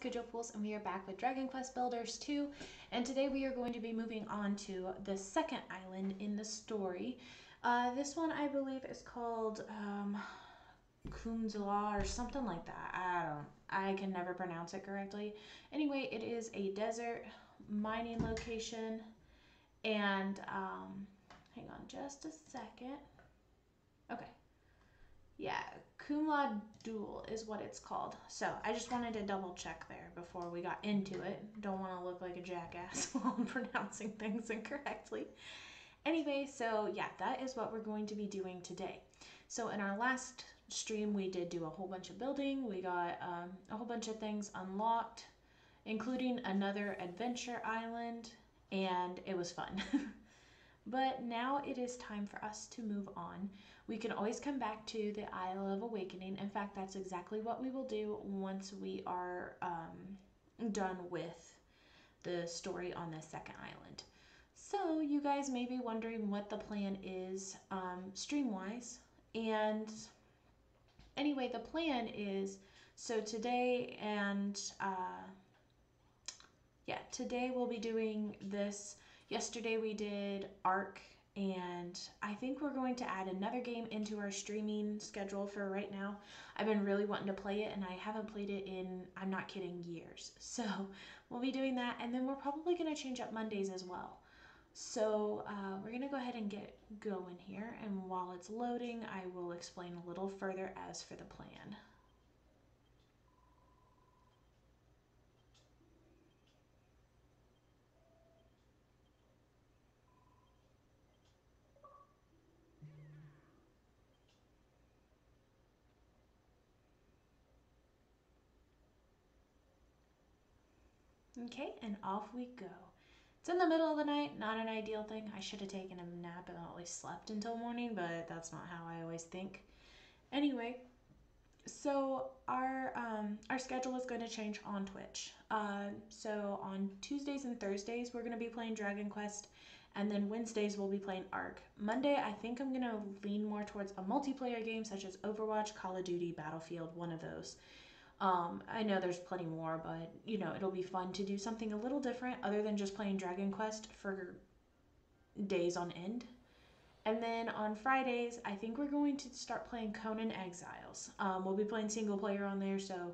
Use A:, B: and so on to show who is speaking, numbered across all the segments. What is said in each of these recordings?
A: Schedule Fools, and we are back with Dragon Quest Builders 2, and today we are going to be moving on to the second island in the story. This one I believe is called Khumn Druhl or something like that. I can never pronounce it correctly. Anyway, it is a desert mining location, and hang on just a second. Okay. Yeah, Khumn Druhl is what it's called. So I just wanted to double check there before we got into it. Don't want to look like a jackass while I'm pronouncing things incorrectly. Anyway, so yeah, that is what we're going to be doing today. So in our last stream, we did do a whole bunch of building. We got a whole bunch of things unlocked, including another adventure island, and it was fun. But now it is time for us to move on. We can always come back to the Isle of Awakening. In fact, that's exactly what we will do once we are done with the story on this second island. So you guys may be wondering what the plan is stream-wise. And anyway, the plan is, so today and today we'll be doing this. Yesterday we did Ark, and I think we're going to add another game into our streaming schedule for right now. I've been really wanting to play it, and I haven't played it in, I'm not kidding, years. So we'll be doing that, and then we're probably going to change up Mondays as well. So we're going to go ahead and get going here, and while it's loading, I will explain a little further as for the plan. Okay, and off we go. It's in the middle of the night, not an ideal thing. I should have taken a nap and at least slept until morning, but that's not how I always think. Anyway, so our schedule is going to change on Twitch. So on Tuesdays and Thursdays, we're going to be playing Dragon Quest, and then Wednesdays we'll be playing Ark. Monday, I think I'm going to lean more towards a multiplayer game such as Overwatch, Call of Duty, Battlefield, one of those. I know there's plenty more, but you know, it'll be fun to do something a little different other than just playing Dragon Quest for days on end. And then on Fridays, I think we're going to start playing Conan Exiles. We'll be playing single player on there, so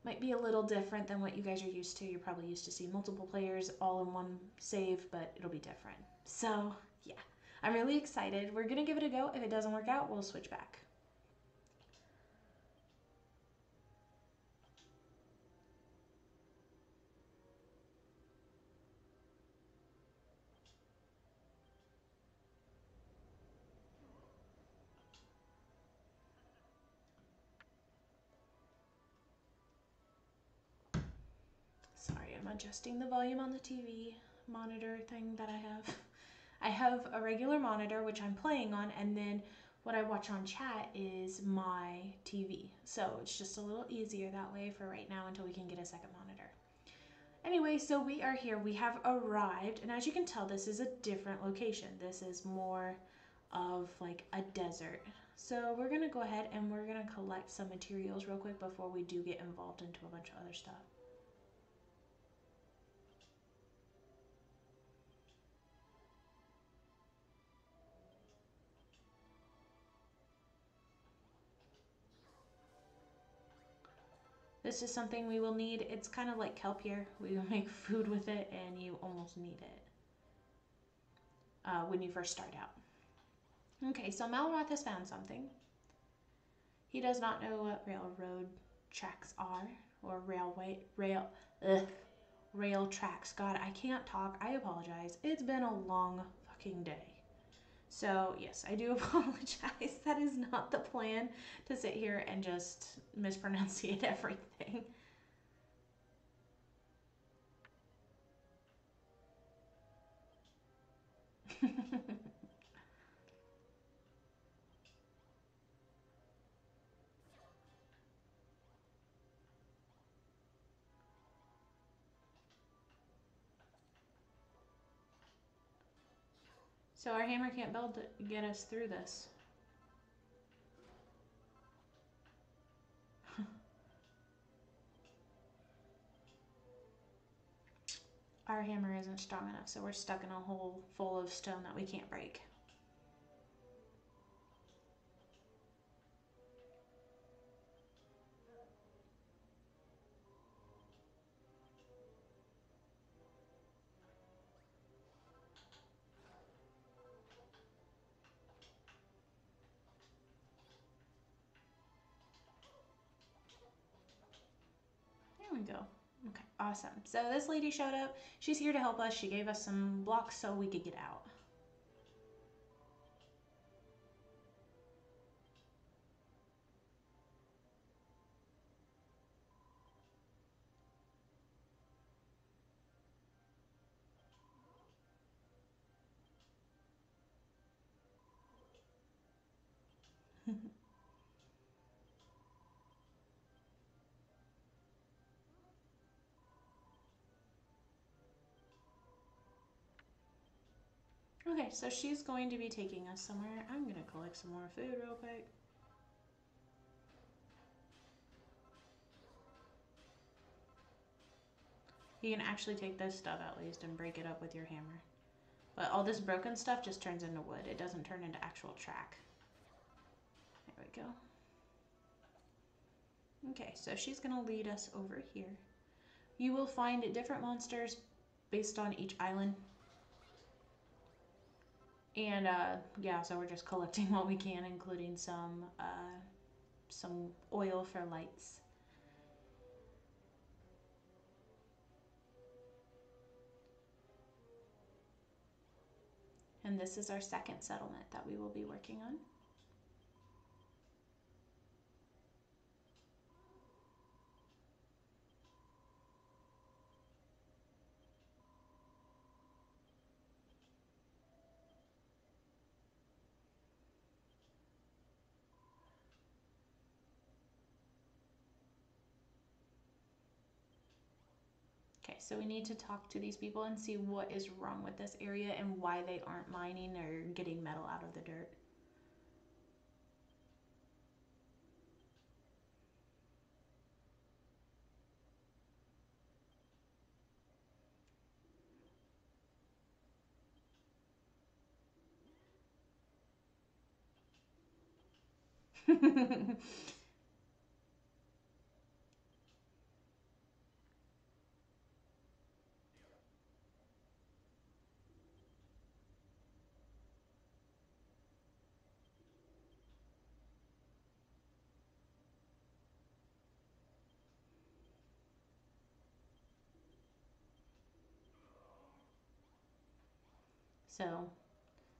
A: might be a little different than what you guys are used to. You're probably used to seeing multiple players all in one save, but it'll be different. So yeah, I'm really excited. We're gonna give it a go. If it doesn't work out, we'll switch back. Sorry, I'm adjusting the volume on the TV monitor thing that I have. I have a regular monitor, which I'm playing on, and then what I watch on chat is my TV. So it's just a little easier that way for right now until we can get a second monitor. Anyway, so we are here. We have arrived, and as you can tell, this is a different location. This is more of like a desert. So we're going to go ahead and we're going to collect some materials real quick before we do get involved into a bunch of other stuff. This is something we will need. It's kind of like kelp here. We will make food with it, and you almost need it when you first start out. Okay, so Malroth has found something. He does not know what railroad tracks are, or rail tracks. God, I can't talk. I apologize. It's been a long fucking day. So yes, I do apologize. That is not the plan, to sit here and just mispronunciate everything. So our hammer can't build to get us through this. our hammer isn't strong enough, so we're stuck in a hole full of stone that we can't break. There we go. Okay, awesome. So this lady showed up. She's here to help us. She gave us some blocks so we could get out. Okay, so she's going to be taking us somewhere. I'm going to collect some more food real quick. You can actually take this stuff at least and break it up with your hammer. But all this broken stuff just turns into wood. It doesn't turn into actual track. There we go. Okay, so she's going to lead us over here. You will find different monsters based on each island. And yeah, so we're just collecting what we can, including some oil for lights. And this is our second settlement that we will be working on. Okay, so we need to talk to these people and see what is wrong with this area and why they aren't mining or getting metal out of the dirt. So,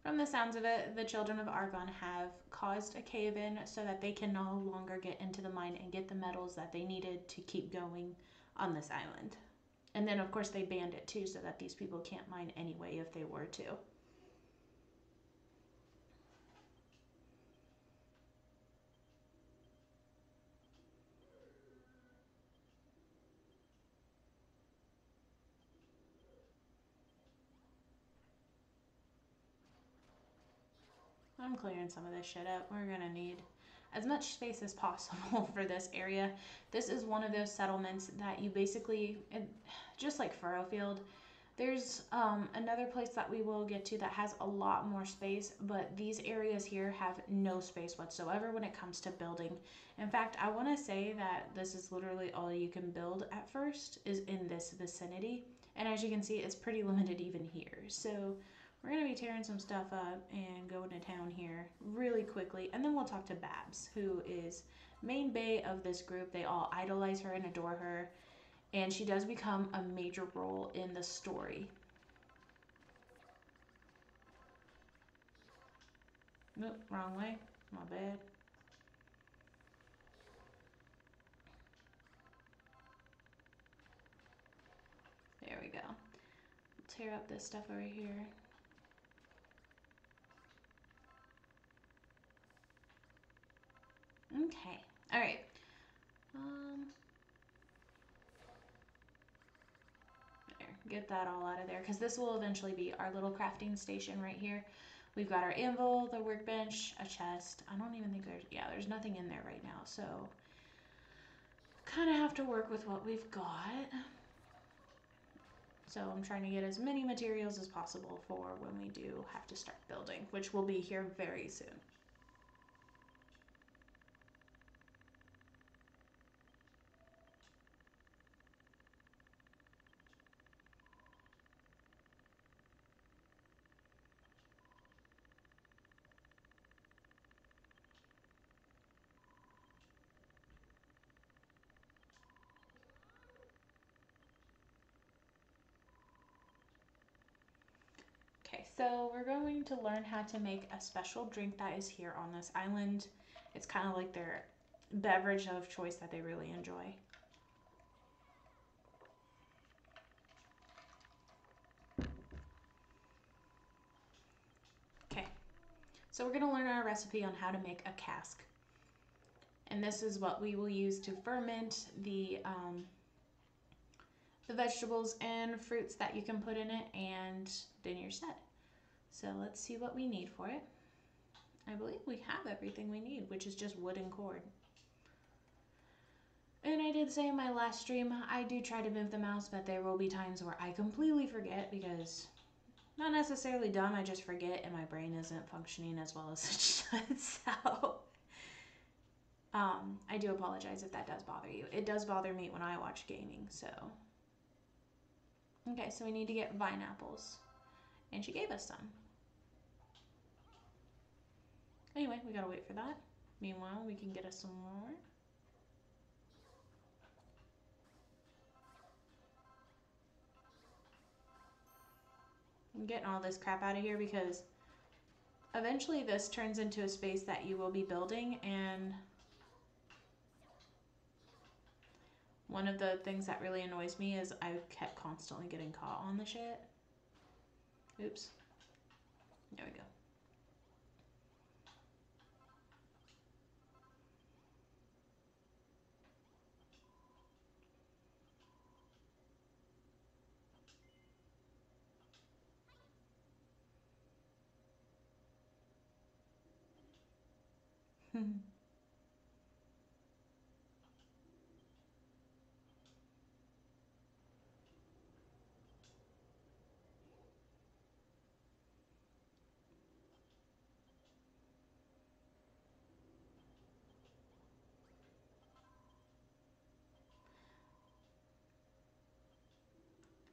A: from the sounds of it, the children of Argon have caused a cave-in so that they can no longer get into the mine and get the metals that they needed to keep going on this island. And then, of course, they banned it too so that these people can't mine anyway if they were to. I'm clearing some of this shit up. We're gonna need as much space as possible for this area. This is one of those settlements that you basically, just like Furrowfield, there's another place that we will get to that has a lot more space, but these areas here have no space whatsoever when it comes to building. In fact, I want to say that this is literally all you can build at first is in this vicinity. And as you can see, it's pretty limited even here. So we're going to be tearing some stuff up and going to town here really quickly. And then we'll talk to Babs, who is main bae of this group. They all idolize her and adore her. And she does become a major role in the story. Nope, wrong way. My bad. There we go. Tear up this stuff over here. Okay. All right. There. Get that all out of there because this will eventually be our little crafting station right here. We've got our anvil, the workbench, a chest. I don't even think there's nothing in there right now. So kind of have to work with what we've got. So I'm trying to get as many materials as possible for when we do have to start building, which will be here very soon. Okay, so we're going to learn how to make a special drink that is here on this island. It's kind of like their beverage of choice that they really enjoy. Okay, so we're going to learn our recipe on how to make a cask. And this is what we will use to ferment the vegetables and fruits that you can put in it, and then you're set. So let's see what we need for it. I believe we have everything we need, which is just wood and cord. And I did say in my last stream, I do try to move the mouse, but there will be times where I completely forget because not necessarily dumb, I just forget and my brain isn't functioning as well as it should. So I do apologize if that does bother you. It does bother me when I watch gaming, so. Okay, so we need to get vine apples. And she gave us some. Anyway, we gotta wait for that. Meanwhile, we can get us some more. I'm getting all this crap out of here because eventually this turns into a space that you will be building, and one of the things that really annoys me is I kept constantly getting caught on the shit. Oops. There we go.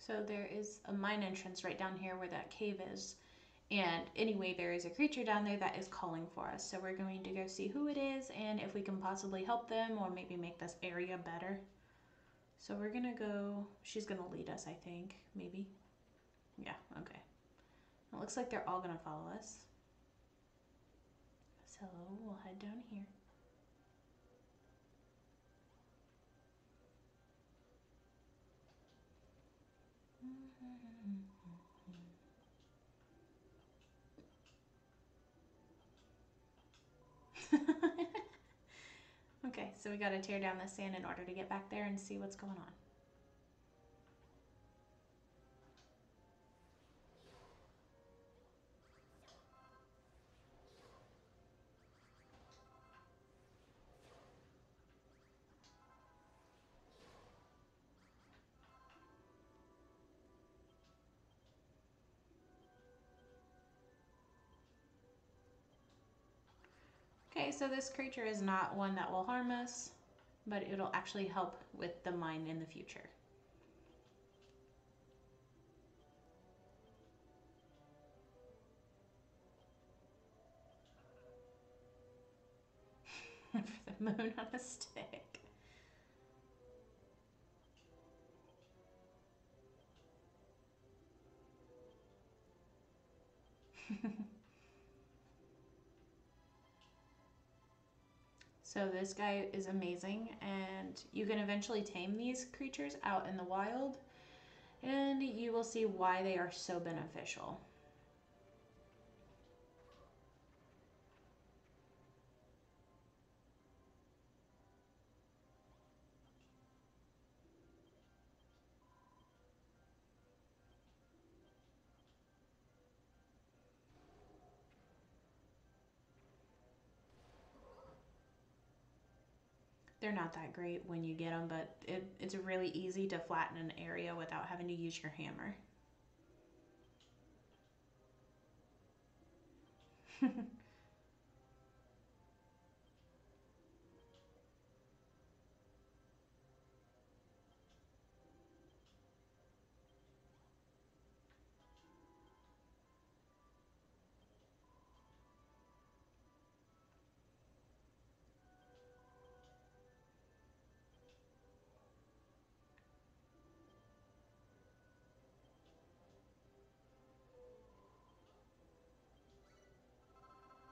A: So there is a mine entrance right down here where that cave is. And anyway, there is a creature down there that is calling for us. So we're going to go see who it is and if we can possibly help them or maybe make this area better. So we're gonna go, she's gonna lead us, I think, maybe. Yeah, okay. It looks like they're all gonna follow us. So we'll head down here. Okay, so we gotta tear down the sand in order to get back there and see what's going on. Okay, so this creature is not one that will harm us, but it'll actually help with the mine in the future. For the moon on a stick. So this guy is amazing, and you can eventually tame these creatures out in the wild, and you will see why they are so beneficial. They're not that great when you get them, but it's really easy to flatten an area without having to use your hammer.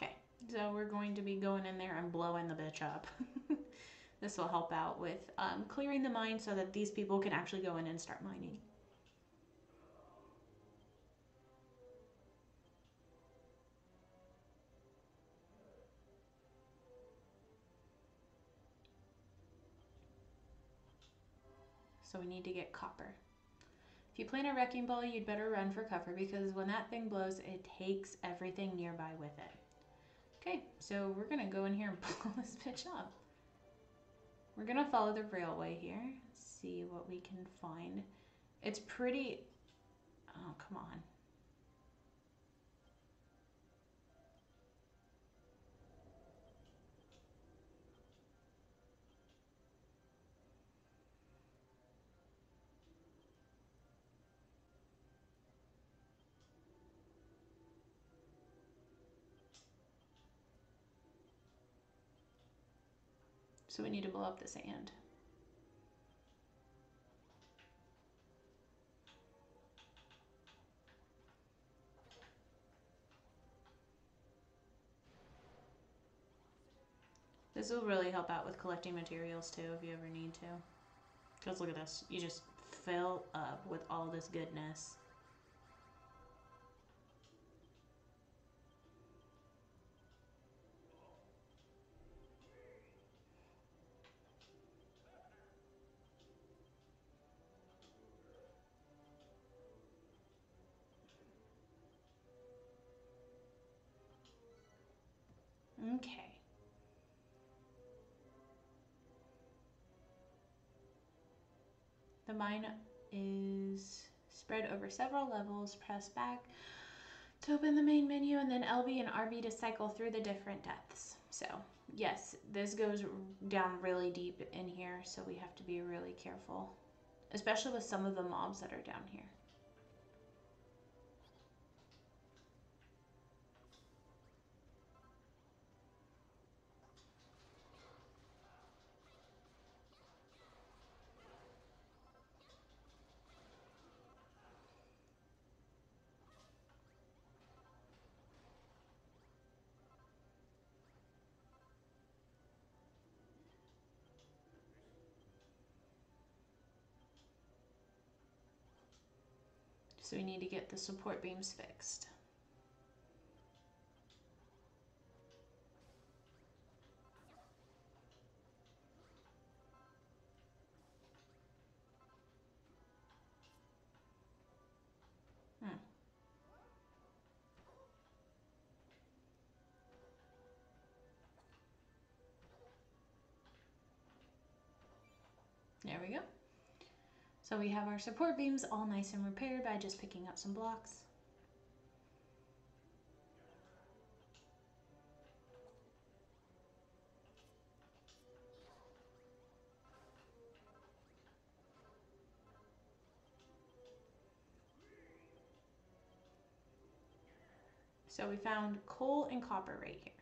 A: Okay, so we're going to be going in there and blowing the bitch up. This will help out with clearing the mine so that these people can actually go in and start mining. So we need to get copper. If you plant a wrecking ball, you'd better run for cover because when that thing blows, it takes everything nearby with it. Okay, so we're gonna go in here and blow this bitch up. We're gonna follow the railway here, see what we can find. It's pretty, oh, come on. So we need to blow up the sand. This will really help out with collecting materials too if you ever need to. Because look at this, you just fill up with all this goodness. Okay. The mine is spread over several levels. Press back to open the main menu and then LB and RB to cycle through the different depths. So yes, this goes down really deep in here, so we have to be really careful, especially with some of the mobs that are down here. So we need to get the support beams fixed. There we go. So we have our support beams all nice and repaired by just picking up some blocks. So we found coal and copper right here.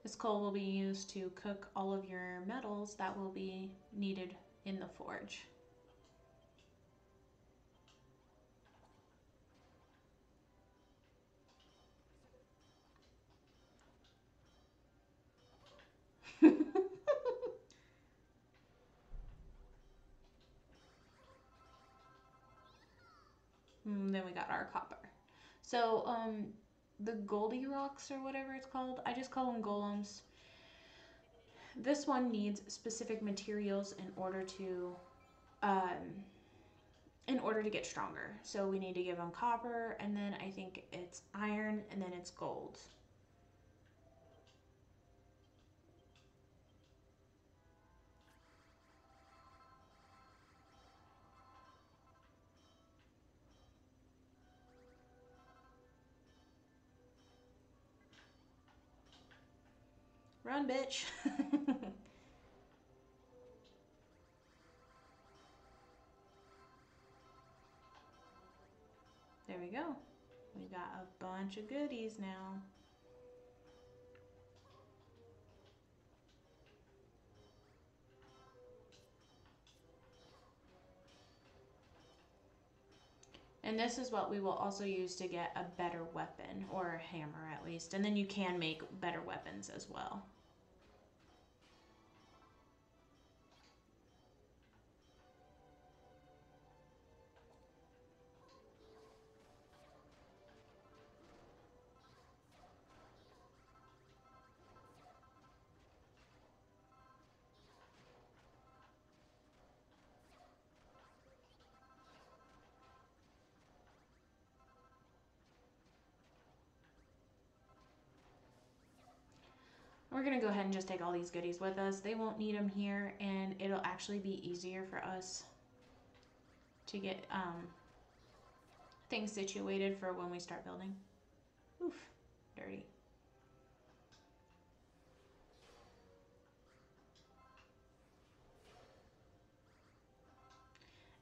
A: This coal will be used to cook all of your metals that will be needed in the forge. Then we got our copper. So the Goldie Rocks or whatever it's called, I just call them golems. This one needs specific materials in order to in order to get stronger. So we need to give them copper, and then I think it's iron, and then it's gold. Run, bitch. There we go. We got a bunch of goodies now. And this is what we will also use to get a better weapon, or a hammer at least. And then you can make better weapons as well. We're going to go ahead and just take all these goodies with us. They won't need them here, and it'll actually be easier for us to get things situated for when we start building. Oof, dirty.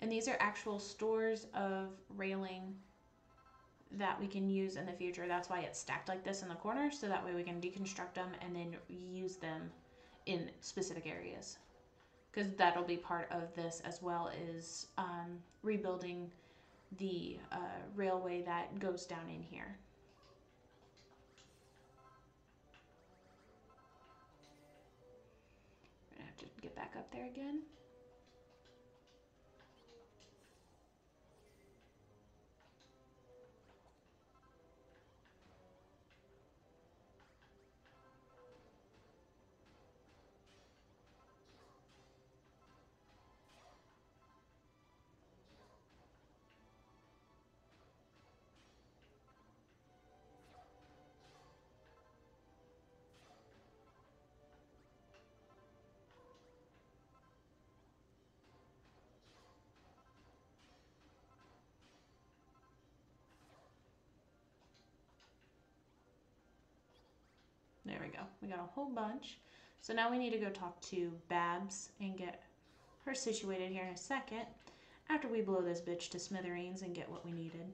A: And these are actual stores of railing that we can use in the future. That's why it's stacked like this in the corner, so that way we can deconstruct them and then use them in specific areas. Because that'll be part of this, as well as rebuilding the railway that goes down in here. We're gonna have to get back up there again. There we go. We got a whole bunch. So now we need to go talk to Babs and get her situated here in a second, after we blow this bitch to smithereens and get what we needed.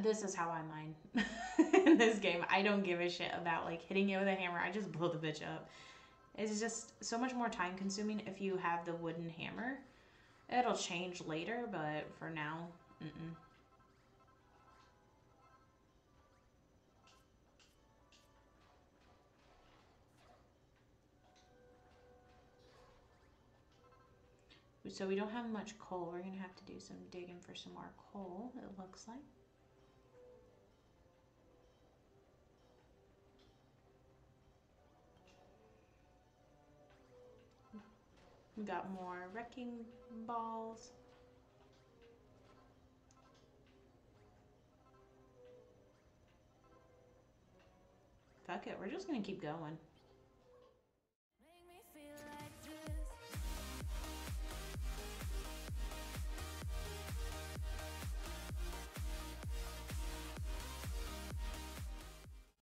A: This is how I mine in this game. I don't give a shit about like hitting it with a hammer. I just blow the bitch up. It's just so much more time consuming if you have the wooden hammer. It'll change later, but for now, So we don't have much coal. We're gonna have to do some digging for some more coal, it looks like. We got more wrecking balls. Fuck it, we're just gonna keep going.